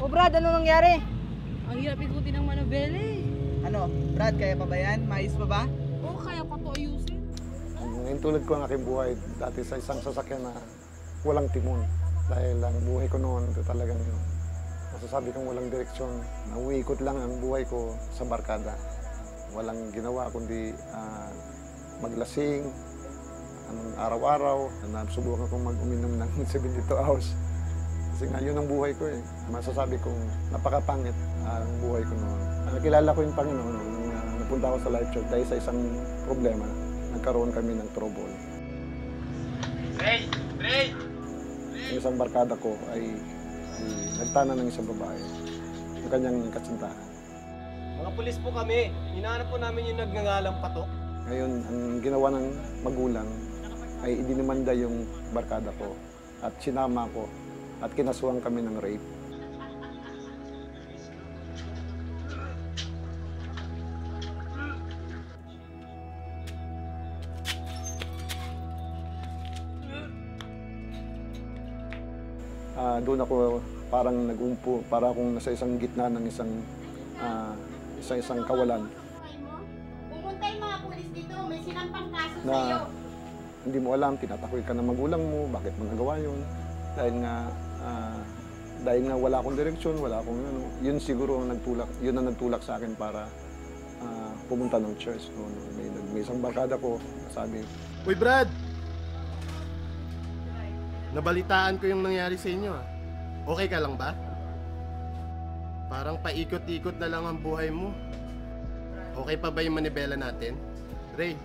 O Brad, ano nangyari? Ang hirap ikutin ng manobela eh. Ano, Brad, kaya pa ba yan? Mais pa ba? Oo, kaya pa to ayusin. Ngayon tulad ko ang aking buhay dati sa isang sasakyan na walang timon. Dahil ang buhay ko noon talagang masasabi kong walang direksyon. Nauikot lang ang buhay ko sa barkada. Walang ginawa kundi maglasing, araw-araw. Nasubukan kong mag-uminom ng 72 hours. Kasi nga yun ang buhay ko eh. Masasabi kong napakapangit ang buhay ko noon. Nakilala ko yung Panginoon nung napunta ako sa Life Church dahil sa isang problema. Nagkaroon kami ng trouble. Ray! Ray! Yung isang barkada ko ay nagtana ng isang babae. Yung kanyang kasintahan. Mga pulis po kami. Hinahanap po namin yung nagngangalang Patok. Ngayon, ang ginawa ng magulang ay idinimanda yung barkada ko at sinama ko at kinasuhan kami ng rape. Doon ako parang nag-umpo, para akong nasa isang gitna ng isang kawalan. Pumunta yung mga pulis dito, may sinampang kaso Na sa'yo. hindi mo alam, tinatakoy ka ng magulang mo, bakit mo nagawa yun? Dahil nga wala akong direksyon, wala akong ano. Yun siguro ang nagtulak, yun ang nagtulak sa akin para pumunta ng church. May isang barkada ko, sabi, Uy, Brad! Nabalitaan ko yung nangyari sa inyo. Okay ka lang ba? Parang paikot-ikot na lang ang buhay mo. Okay pa ba yung manibela natin? Ray,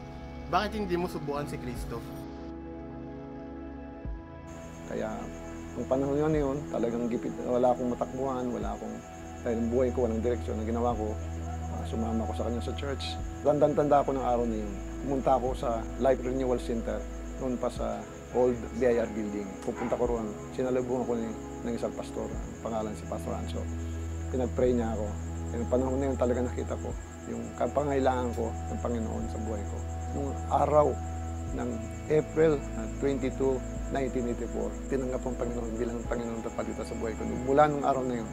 bakit hindi mo subukan si Kristo? kaya ang panahon yun, talagang gipit, wala akong matakbuhan, dahil ang buhay ko, walang direksyon. Ang ginawa ko, sumama ko sa kanya sa church. Tanda ako ng araw na yun. Pumunta ako sa Life Renewal Center, noon pa sa old BIR building. Pupunta ko roon, sinalubungan ko ng isang pastor, pangalan si Pastor Anso. Pinag-pray niya ako. Yung panahon na yun talaga nakita ko yung pangailangan ko ng Panginoon sa buhay ko. Nung araw ng April 22, 1984, tinanggap ang Panginoon bilang Panginoon tapalita sa buhay ko. Mula nung araw na yun,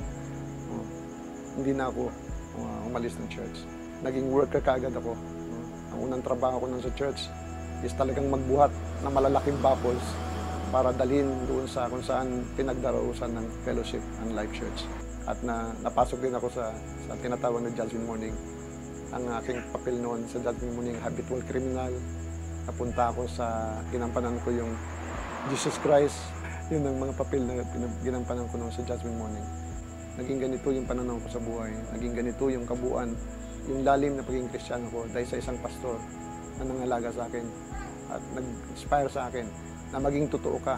hindi na ako umalis ng church. Naging worker kaagad ako. Ang unang trabaho ko nun sa church is talagang magbuhat ng malalaking bubbles para dalhin doon sa kung saan pinagdarausan ng fellowship ang Life Church. At napasok din ako sa tinatawag na Judgment Morning. Ang aking papel noon sa Judgment Morning, habitual criminal. Napunta ako sa ginampanan ko yung Jesus Christ. Yun ang mga papel na ginampanan ko noon sa Judgment Morning. Naging ganito yung pananaw ko sa buhay. Naging ganito yung kabuuan, yung lalim na pagiging Kristiyano ko dahil sa isang pastor na nangalaga sa akin at nag-inspire sa akin na maging totoo ka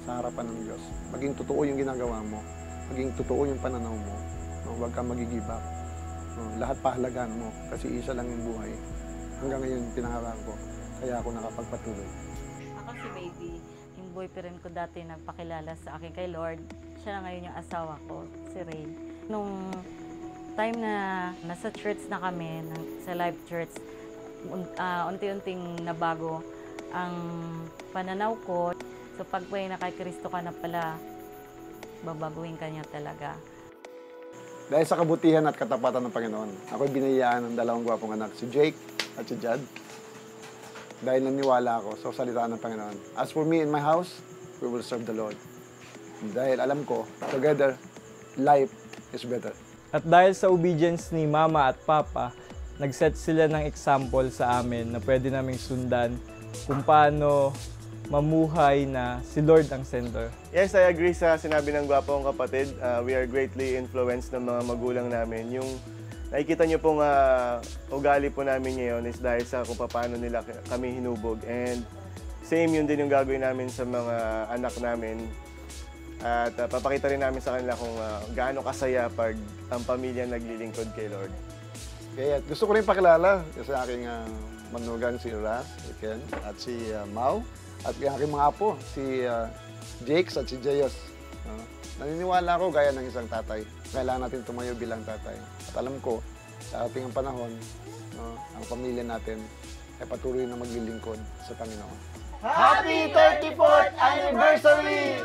sa harapan ng Diyos. Maging totoo yung ginagawa mo. Maging totoo yung pananaw mo. Huwag kang mag-give up. Lahat pahalagaan mo kasi isa lang yung buhay. Hanggang ngayon, pinangarap ko. Kaya ako nakapagpatuloy. Ako si Baby, yung boyfriend ko dati nagpakilala sa akin kay Lord. Siya na ngayon yung asawa ko, si Ray. Nung time na nasa church na kami, sa Life Church, unti-unting nabago ang pananaw ko. So pag na kay Kristo ka na pala, babaguhin ka niya talaga. Dahil sa kabutihan at katapatan ng Panginoon, ako'y binayaan ng dalawang gwapong anak, si Jake at si Jad. Dahil naniwala ako sa salita ng Panginoon. As for me and my house, we will serve the Lord. Dahil alam ko, together, life is better. At dahil sa obedience ni Mama at Papa, nag-set sila ng example sa amin na pwede naming sundan kung paano mamuhay na si Lord ang center. Yes, I agree sa sinabi ng gwapong kapatid. We are greatly influenced ng mga magulang namin. Yung nakikita niyo pong ugali po namin ngayon is dahil sa kung paano nila kami hinubog. And same yun din yung gagawin namin sa mga anak namin. At papakita rin namin sa kanila kung gaano kasaya pag ang pamilya naglilingkod kay Lord. Kaya gusto ko rin pakilala sa aking manugang si Ras, si Ken, at si Mau. At yung aking mga apo, si Jakes at si Jayos. Naniniwala ako gaya ng isang tatay. Kailangan natin tumayo bilang tatay. At alam ko, sa ating panahon, ang pamilya natin ay patuloy na maglilingkod sa Panginoon. Happy 34th Anniversary,